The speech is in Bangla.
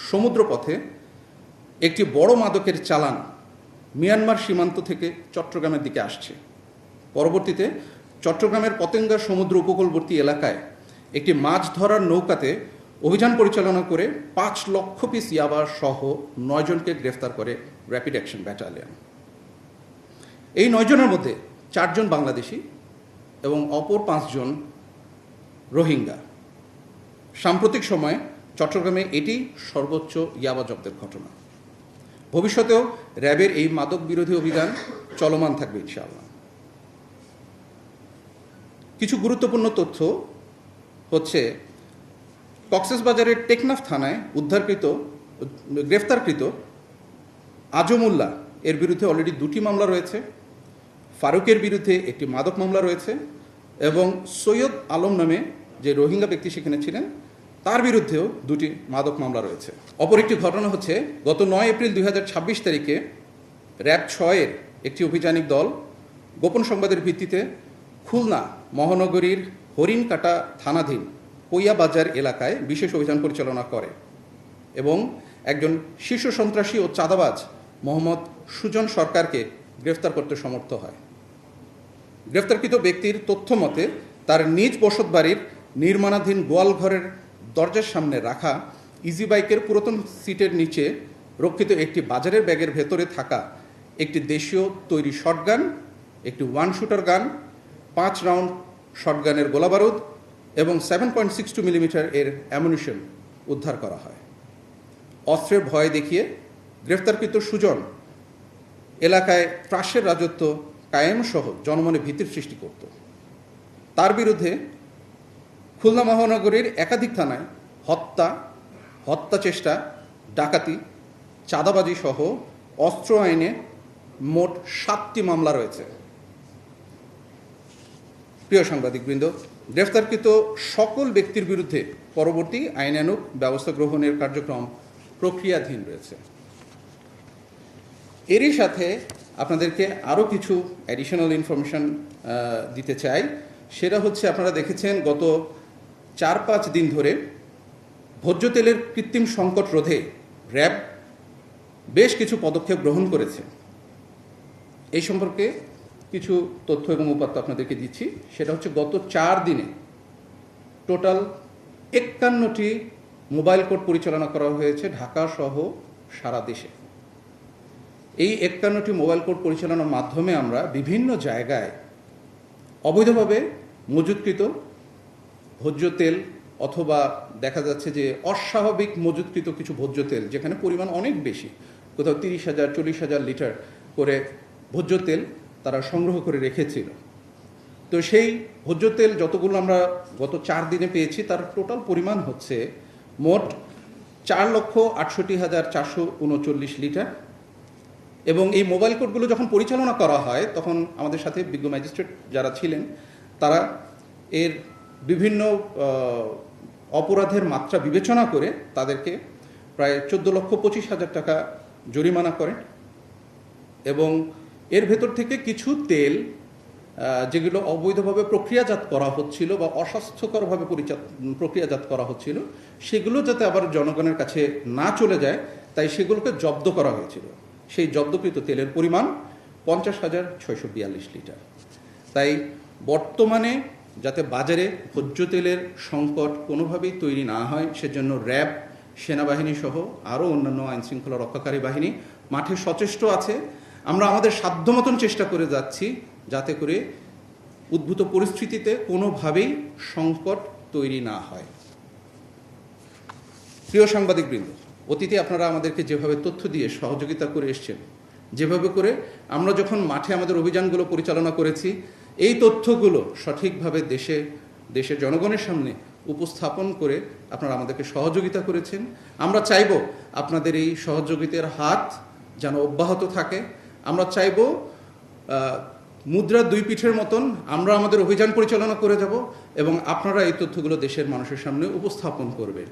সমুদ্রপথে একটি বড় মাদকের চালান মিয়ানমার সীমান্ত থেকে চট্টগ্রামের দিকে আসছে। পরবর্তীতে চট্টগ্রামের পতেঙ্গা সমুদ্র উপকূলবর্তী এলাকায় একটি মাছ ধরার নৌকাতে অভিযান পরিচালনা করে ৫ লক্ষ পিস ইয়াবা সহ ৯ জনকে গ্রেফতার করে র্যাপিড অ্যাকশন ব্যাটালিয়ন। এই ৯ জনের মধ্যে ৪ জন বাংলাদেশি এবং অপর ৫ জন রোহিঙ্গা। সাম্প্রতিক সময়ে চট্টগ্রামে এটি সর্বোচ্চ ইয়াবা জব্দের ঘটনা। ভবিষ্যতেও র্যাবের এই মাদক বিরোধী অভিযান চলমান থাকবে ইনশাআল্লাহ। কিছু গুরুত্বপূর্ণ তথ্য হচ্ছে, কক্সবাজারের টেকনাফ থানায় গ্রেফতারকৃত আজমুল্লাহ এর বিরুদ্ধে অলরেডি 2টি মামলা রয়েছে, ফারুকের বিরুদ্ধে একটি মাদক মামলা রয়েছে এবং সৈয়দ আলম নামে যে রোহিঙ্গা ব্যক্তি সেখানে ছিলেন তার বিরুদ্ধেও 2টি মাদক মামলা রয়েছে। অপর একটি ঘটনা হচ্ছে, গত 9 এপ্রিল 2026 তারিখে র্যাব 6-এর একটি অভিযানিক দল গোপন সংবাদের ভিত্তিতে খুলনা মহানগরীর হরিণকাটা থানাধীন পৈয়া বাজার এলাকায় বিশেষ অভিযান পরিচালনা করে এবং একজন শীর্ষ সন্ত্রাসী ও চাঁদাবাজ মোহাম্মদ সুজন সরকারকে গ্রেফতার করতে সমর্থ হয়। গ্রেফতারকৃত ব্যক্তির তথ্য মতে তার নিজ বসতবাড়ির নির্মাণাধীন গোয়ালঘরের দরজার সামনে রাখা ইজি বাইকের পুরাতন সিটের নিচে রক্ষিত একটি বাজারের ব্যাগের ভেতরে থাকা একটি দেশীয় তৈরি শটগান, একটি 1 শুটার গান, 5 রাউন্ড শটগানের গোলাবারুদ এবং 7.62 মিলিমিটার এর অ্যামুনিশন উদ্ধার করা হয়। অস্ত্রের ভয় দেখিয়ে গ্রেফতারকৃত সুজন এলাকায় ত্রাসের রাজত্ব কায়েম সহ জনমনে ভীতির সৃষ্টি করত। তার বিরুদ্ধে খুলনা মহানগরীর একাধিক থানায় হত্যা চেষ্টা, ডাকাতি, চাঁদাবাজি সহ অস্ত্র আইনে মোট 7টি মামলা রয়েছে। প্রিয় সাংবাদিকবৃন্দ, গ্রেফতারকৃত সকল ব্যক্তির বিরুদ্ধে পরবর্তী আইনানুগ ব্যবস্থা গ্রহণের কার্যক্রম প্রক্রিয়াধীন রয়েছে। এরই সাথে আপনাদেরকে আরও কিছু অ্যাডিশনাল ইনফরমেশন দিতে চাই। সেটা হচ্ছে, আপনারা দেখেছেন গত 4-5 দিন ধরে ভোজ্য তেলের কৃত্রিম সংকট রোধে র্যাব বেশ কিছু পদক্ষেপ গ্রহণ করেছে। এই সম্পর্কে কিছু তথ্য এবং উপাত্ত আপনাদেরকে দিচ্ছি। সেটা হচ্ছে, গত 4 দিনে টোটাল 51টি মোবাইল কোর্ট পরিচালনা করা হয়েছে ঢাকা সহ সারা দেশে। এই 51টি মোবাইল কোর্ট পরিচালনার মাধ্যমে আমরা বিভিন্ন জায়গায় অবৈধভাবে মজুতকৃত ভোজ্য তেল অথবা দেখা যাচ্ছে যে অস্বাভাবিক মজুতকৃত কিছু ভোজ্য তেল, যেখানে পরিমাণ অনেক বেশি, কোথাও 30,000 40,000 লিটার করে ভোজ্য তেল তারা সংগ্রহ করে রেখেছিল। তো সেই ভোজ্য তেল যতগুলো আমরা গত 4 দিনে পেয়েছি তার টোটাল পরিমাণ হচ্ছে মোট 4,68,439 লিটার। এবং এই মোবাইল কোর্টগুলো যখন পরিচালনা করা হয় তখন আমাদের সাথে বিজ্ঞ ম্যাজিস্ট্রেট যারা ছিলেন তারা এর বিভিন্ন অপরাধের মাত্রা বিবেচনা করে তাদেরকে প্রায় 14,25,000 টাকা জরিমানা করেন এবং এর ভেতর থেকে কিছু তেল যেগুলো অবৈধভাবে প্রক্রিয়াজাত করা হচ্ছিল বা অস্বাস্থ্যকরভাবে প্রক্রিয়াজাত করা হচ্ছিল সেগুলো যাতে আবার জনগণের কাছে না চলে যায় তাই সেগুলোকে জব্দ করা হয়েছিল। সেই জব্দকৃত তেলের পরিমাণ 50,642 লিটার। তাই বর্তমানে যাতে বাজারে ভোজ্য তেলের সংকট কোনোভাবেই তৈরি না হয় সেজন্য র্যাব, সেনাবাহিনী সহ আরও অন্যান্য আইনশৃঙ্খলা রক্ষাকারী বাহিনী মাঠে সচেষ্ট আছে। আমরা আমাদের সাধ্যমতন চেষ্টা করে যাচ্ছি যাতে করে উদ্ভূত পরিস্থিতিতে কোনোভাবেই সংকট তৈরি না হয়। প্রিয় সাংবাদিকবৃন্দ, অতীতে আপনারা আমাদেরকে যেভাবে তথ্য দিয়ে সহযোগিতা করে এসছেন, যেভাবে করে আমরা যখন মাঠে আমাদের অভিযানগুলো পরিচালনা করেছি এই তথ্যগুলো সঠিকভাবে দেশের জনগণের সামনে উপস্থাপন করে আপনারা আমাদেরকে সহযোগিতা করেছেন। আমরা চাইব আপনাদের এই সহযোগিতার হাত যেন অব্যাহত থাকে। আমরা চাইব মুদ্রার 2 পিঠের মতন আমরা আমাদের অভিযান পরিচালনা করে যাব এবং আপনারা এই তথ্যগুলো দেশের মানুষের সামনে উপস্থাপন করবেন।